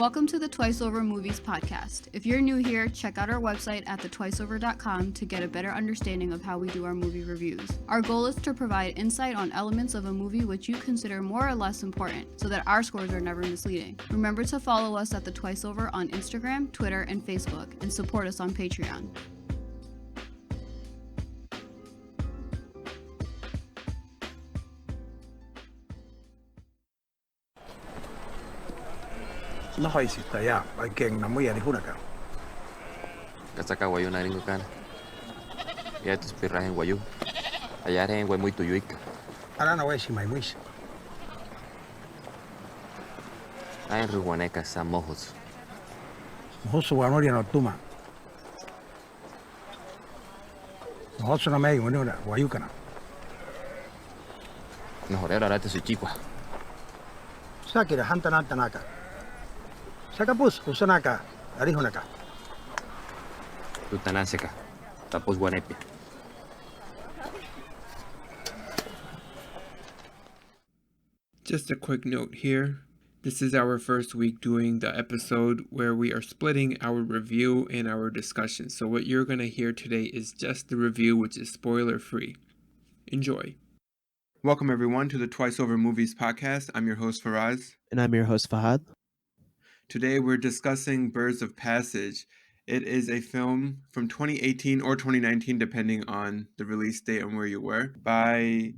Welcome to the Twice Over Movies podcast. If you're new here, check out our website at thetwiceover.com to get a better understanding of how we do our movie reviews. Our goal is to provide insight on elements of a movie which you consider more or less important, so that our scores are never misleading. Remember to follow us at the Twice Over on Instagram, Twitter, and Facebook, and support us on Patreon. No haisista ja oikein na muia ni hunaka. Kasaka wayu na ringo kana. Ya tus pirras en wayu. Allá en way muy tuyuica. Ara na wesi mai muis. Ay ruguaneca sa mojos. Mohosu wa noria no tuma. Mohosu na mai wani na wayu kana. No horera rate su chiqua. Sakira hanta naka. Sakapus usanaka ari hunaka. Tutanaseca. Tapos guanepia. Just a quick note here. This is our first week doing the episode where we are splitting our review and our discussion. So what you're going to hear today is just the review, which is spoiler free. Enjoy. Welcome everyone to the Twice Over Movies podcast. I'm your host Faraz. And I'm your host Fahad. Today we're discussing Birds of Passage. It is a film from 2018 or 2019, depending on the release date and where you were, by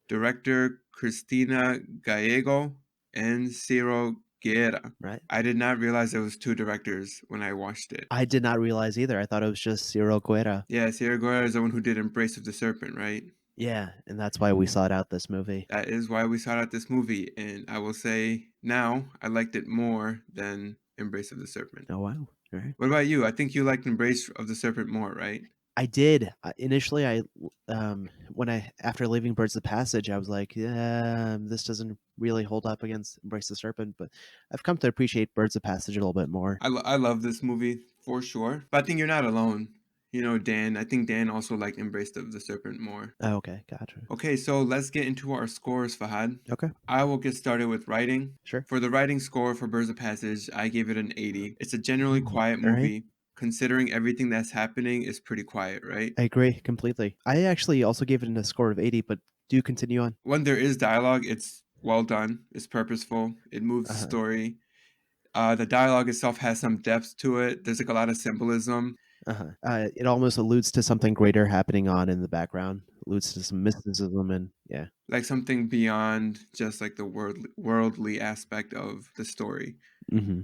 director Cristina Gallego and Ciro Guerra. Right. I did not realize there was two directors when I watched it. I did not realize either. I thought it was just Ciro Guerra. Yeah, Ciro Guerra is the one who did Embrace of the Serpent, right? Yeah, and that's why we sought out this movie. That is why we sought out this movie, and I will say now I liked it more than Embrace of the Serpent. Oh, wow. All right. What about you? I think you liked Embrace of the Serpent more, right? I did. Initially, after leaving Birds of Passage, I was like, yeah, this doesn't really hold up against Embrace the Serpent, but I've come to appreciate Birds of Passage a little bit more. I love this movie for sure, but I think you're not alone. You know, Dan, I think Dan also liked Embrace of the Serpent more. Oh, okay, gotcha. Okay, so let's get into our scores, Fahad. Okay. I will get started with writing. Sure. For the writing score for Birds of Passage, I gave it an 80. It's a generally quiet all right. movie. Considering everything that's happening, is pretty quiet, right? I agree completely. I actually also gave it a score of 80, but do continue on. When there is dialogue, it's well done. It's purposeful. It moves the story. The dialogue itself has some depth to it. There's like a lot of symbolism. It almost alludes to something greater happening on in the background. Alludes to some mysticism and yeah. Like something beyond just like the worldly aspect of the story. Mm-hmm.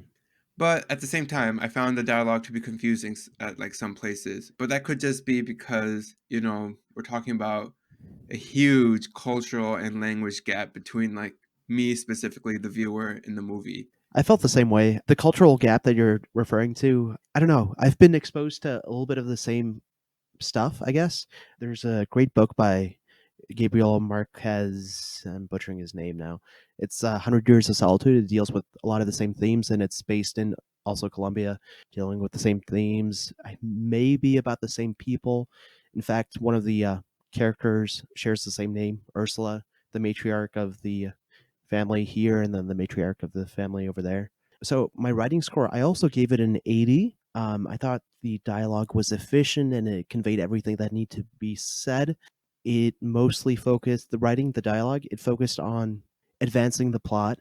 But at the same time, I found the dialogue to be confusing at like some places. But that could just be because, you know, we're talking about a huge cultural and language gap between like me specifically, the viewer, in the movie. I felt the same way. The cultural gap that you're referring to, I don't know. I've been exposed to a little bit of the same stuff, I guess. There's a great book by Gabriel Marquez. I'm butchering his name now. It's 100 Years of Solitude. It deals with a lot of the same themes, and it's based in also Colombia, dealing with the same themes, maybe about the same people. In fact, one of the characters shares the same name, Ursula, the matriarch of the family here and then the matriarch of the family over there. So my writing score, I also gave it an 80. I thought the dialogue was efficient and it conveyed everything that needed to be said. It mostly focused, the dialogue, it focused on advancing the plot.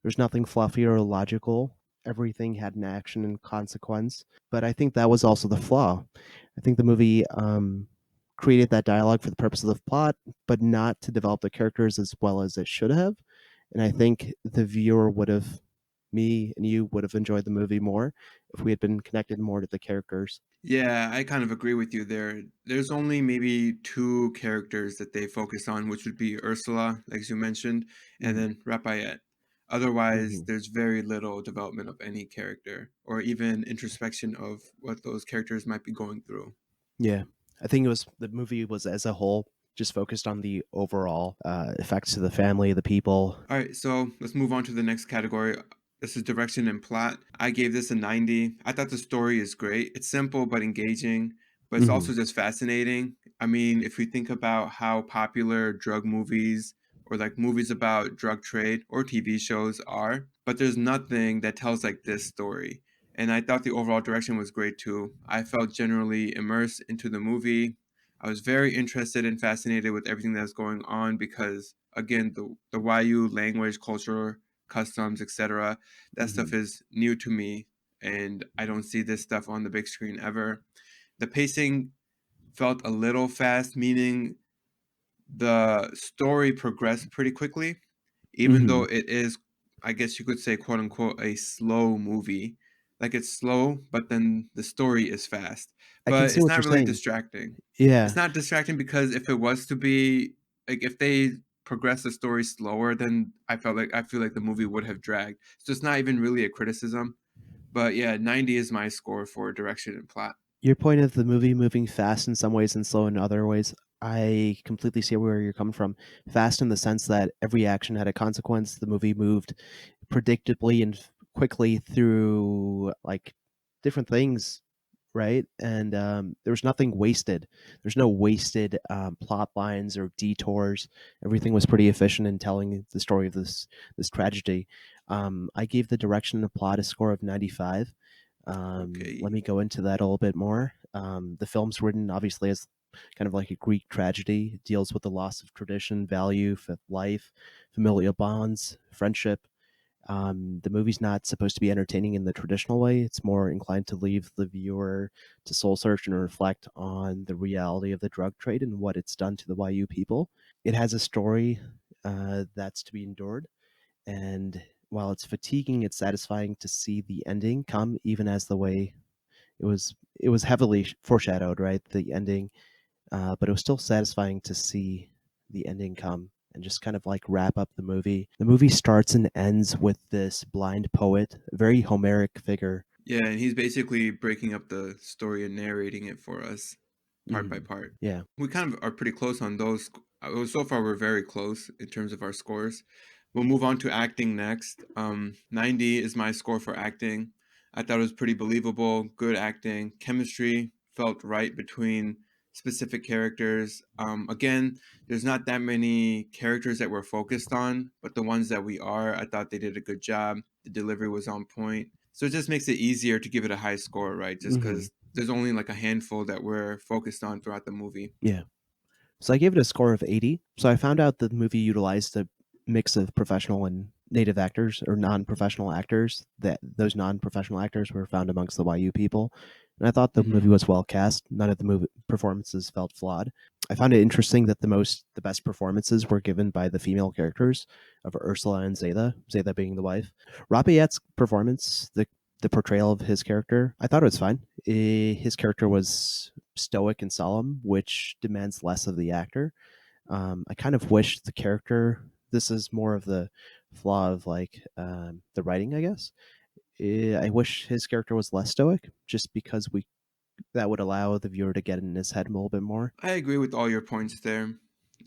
There's nothing fluffy or illogical. Everything had an action and consequence. But I think that was also the flaw. I think the movie created that dialogue for the purpose of the plot, but not to develop the characters as well as it should have. And I think the viewer me and you would have enjoyed the movie more if we had been connected more to the characters. Yeah, I kind of agree with you there. There's only maybe two characters that they focus on, which would be Ursula, like you mentioned, and then Raphael. Otherwise, there's very little development of any character or even introspection of what those characters might be going through. Yeah, I think the movie was as a whole just focused on the overall effects to the family, the people. All right, so let's move on to the next category. This is direction and plot. I gave this a 90. I thought the story is great. It's simple but engaging, but it's also just fascinating. I mean, if we think about how popular drug movies or like movies about drug trade or TV shows are, but there's nothing that tells like this story. And I thought the overall direction was great too. I felt generally immersed into the movie. I was very interested and fascinated with everything that's going on because again, the YU language, culture, customs, etc. That stuff is new to me, and I don't see this stuff on the big screen ever. The pacing felt a little fast, meaning the story progressed pretty quickly, even though it is, I guess you could say, quote unquote, a slow movie. Like it's slow, but then the story is fast. I can But see it's what you're not really saying. distracting. It's Yeah. not distracting because if it was to be like if they progress the story slower, then I feel like the movie would have dragged. So it's not even really a criticism. But yeah, 90 is my score for direction and plot. Your point of the movie moving fast in some ways and slow in other ways, I completely see where you're coming from. Fast in the sense that every action had a consequence. The movie moved predictably and quickly through like different things, right? And there was nothing wasted. There's no wasted plot lines or detours. Everything was pretty efficient in telling the story of this tragedy. I gave the direction and the plot a score of 95. Let Okay. me go into that a little bit more. The film's written obviously as kind of like a Greek tragedy. It deals with the loss of tradition, value, life, familial bonds, friendship. The movie's not supposed to be entertaining in the traditional way. It's more inclined to leave the viewer to soul search and reflect on the reality of the drug trade and what it's done to the YU people. It has a story that's to be endured, and while it's fatiguing, it's satisfying to see the ending come, even as the way it was heavily foreshadowed, right? The ending, but it was still satisfying to see the ending come and just kind of like wrap up the movie. The movie starts and ends with this blind poet, a very Homeric figure. Yeah, and he's basically breaking up the story and narrating it for us part by part. Yeah. We kind of are pretty close on those. So far, we're very close in terms of our scores. We'll move on to acting next. 90 is my score for acting. I thought it was pretty believable, good acting. Chemistry felt right between specific characters. Again, there's not that many characters that we're focused on, but the ones that we are, I thought they did a good job. The delivery was on point. So it just makes it easier to give it a high score, right? Just Hmm. because there's only like a handful that we're focused on throughout the movie. Yeah. So I gave it a score of 80. So I found out the movie utilized a mix of professional and native actors or non-professional actors. That those non-professional actors were found amongst the YU people, and I thought the movie Hmm. was well cast. None of the movie performances felt flawed. I found it interesting that the best performances were given by the female characters of Ursula and Zeta, Zeta being the wife. Raphael's performance, the portrayal of his character, I thought it was fine. His character was stoic and solemn, which demands less of the actor. I kind of wish the character. This is more of the flaw of like the writing, I guess. I wish his character was less stoic, just because we that would allow the viewer to get in his head a little bit more. I agree with all your points there.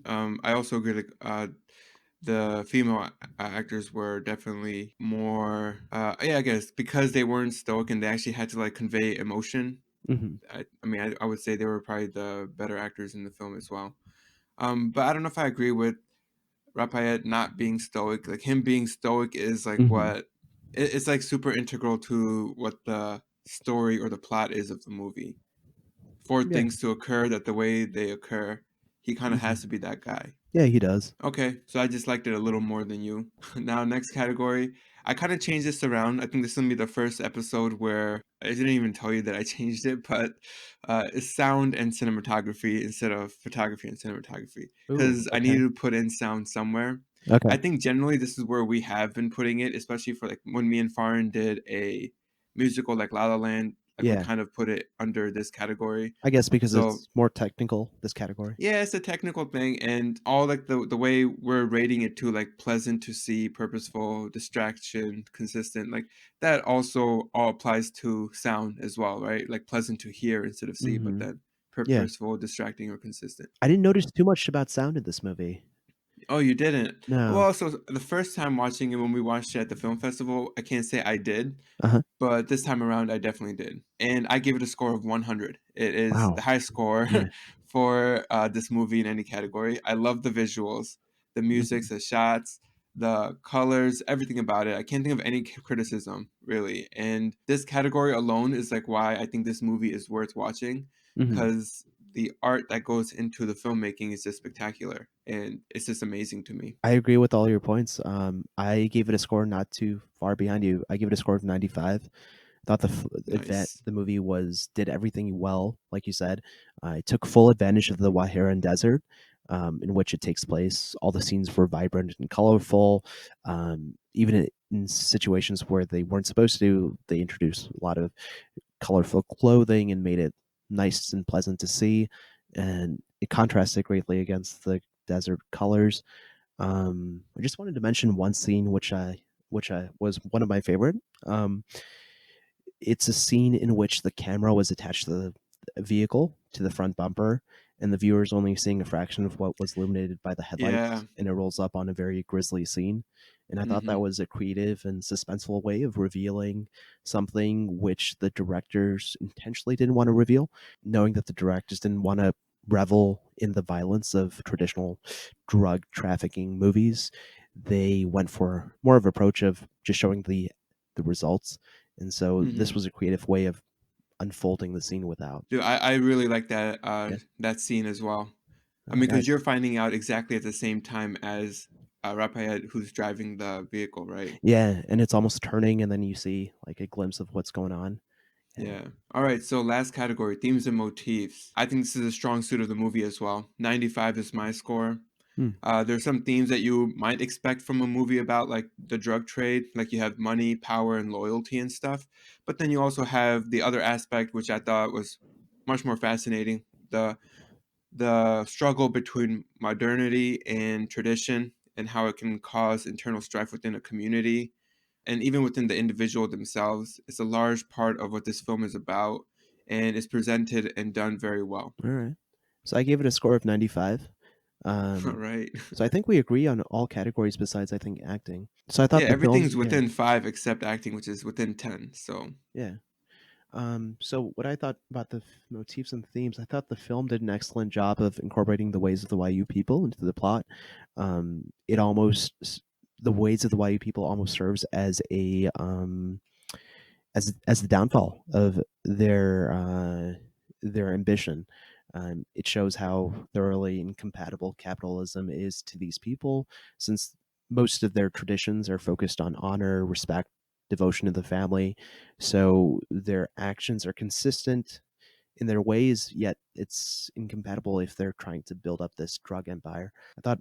I also agree that the female actors were definitely more, yeah, I guess because they weren't stoic and they actually had to like convey emotion. Hmm. I mean, I would say they were probably the better actors in the film as well. But I don't know if I agree with Raphael not being stoic. Like him being stoic is like Hmm. what it's like super integral to what the story or the plot is of the movie. For Yeah. things to occur that the way they occur, he kind of Hmm. has to be that guy. Yeah, he does. Okay, so I just liked it a little more than you. Now, next category. I kind of changed this around. I think this will be the first episode where I didn't even tell you that I changed it, but it's sound and cinematography instead of photography and cinematography. Ooh. Because I Okay. needed to put in sound somewhere. I Okay. think generally this is where we have been putting it, especially for like when me and Farin did a musical like La La Land. Like we Yeah. kind of put it under this category. I guess because So it's more technical. This category. yeah, it's a technical thing, and all like the way we're rating it too, like pleasant to see, purposeful, distraction, consistent, like that also all applies to sound as well, right? Like pleasant to hear instead of see, but Hmm. then Yeah. purposeful, distracting, or consistent. I didn't notice too much about sound in this movie. Oh, you didn't? No. Well, so the first time watching it when we watched it at the film festival, I can't say I did, Uh huh. but this time around I definitely did. And I give it a score of 100. It is the Wow. high score Yeah. for this movie in any category. I love the visuals. The music, the shots, the colors, everything about it. I can't think of any criticism, really. And this category alone is like why I think this movie is worth watching, because the art that goes into the filmmaking is just spectacular, and it's just amazing to me. I agree with all your points. I gave it a score not too far behind you. I gave it a score of 95. Thought Nice. the movie did everything well, like you said. It took full advantage of the Wahiran Desert, in which it takes place. All the scenes were vibrant and colorful. Even in situations where they weren't supposed to, they introduced a lot of colorful clothing and made it nice and pleasant to see. And it contrasted greatly against the desert colors. I just wanted to mention one scene which I was one of my favorite. It's a scene in which the camera was attached to the vehicle, to the front bumper, and the viewer is only seeing a fraction of what was illuminated by the Yeah. headlights, and it rolls up on a very grisly scene. And I thought that was a creative and suspenseful way of revealing something which the directors intentionally didn't want to reveal, knowing that the directors didn't want to revel in the violence of traditional drug trafficking movies. They went for more of an approach of just showing the results, and so this was a creative way of unfolding the scene without. Dude, I really like that Yeah. that scene as well. I Oh, mean, because nice. you're finding out exactly at the same time as Raphael, who's driving the vehicle, right? Yeah, and it's almost turning, and then you see like a glimpse of what's going on. Yeah. Yeah. All right. So last category, themes and motifs. I think this is a strong suit of the movie as well. 95 is my score. Hmm. There's some themes that you might expect from a movie about like the drug trade, like you have money, power, and loyalty and stuff. But then you also have the other aspect, which I thought was much more fascinating. The struggle between modernity and tradition and how it can cause internal strife within a community and even within the individual themselves. It's a large part of what this film is about, and it's presented and done very well. All right. So I gave it a score of 95. All Um, right. so I think we agree on all categories besides I think acting. So I Yeah, thought the film, everything's yeah, within 5 except acting, which is within 10. So, yeah. So what I thought about the motifs and themes, I thought the film did an excellent job of incorporating the ways of the YU people into the plot. It almost the ways of the YU people almost serves as a as the downfall of their ambition. It shows how thoroughly incompatible capitalism is to these people, since most of their traditions are focused on honor, respect, devotion to the family. So their actions are consistent in their ways, yet it's incompatible if they're trying to build up this drug empire. I thought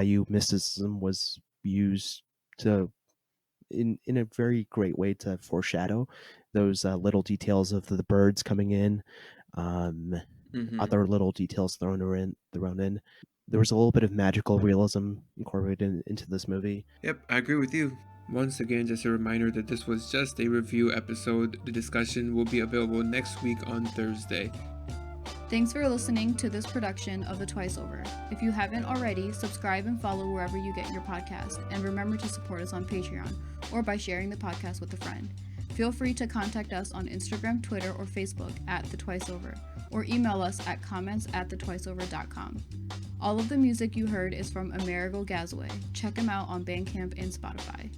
YU mysticism was used to in a very great way to foreshadow those little details of the birds coming in, um, mhm. other little details thrown in. There was a little bit of magical realism incorporated into this movie. Yep, I agree with you. Once again, just a reminder that this was just a review episode. The discussion will be available next week on Thursday. Thanks for listening to this production of The Twice Over. If you haven't already, subscribe and follow wherever you get your podcast, and remember to support us on Patreon or by sharing the podcast with a friend. Feel free to contact us on Instagram, Twitter, or Facebook at The Twice Over, or email us at comments@thetwiceover.com. All of the music you heard is from Amerigo Gazaway. Check him out on Bandcamp and Spotify.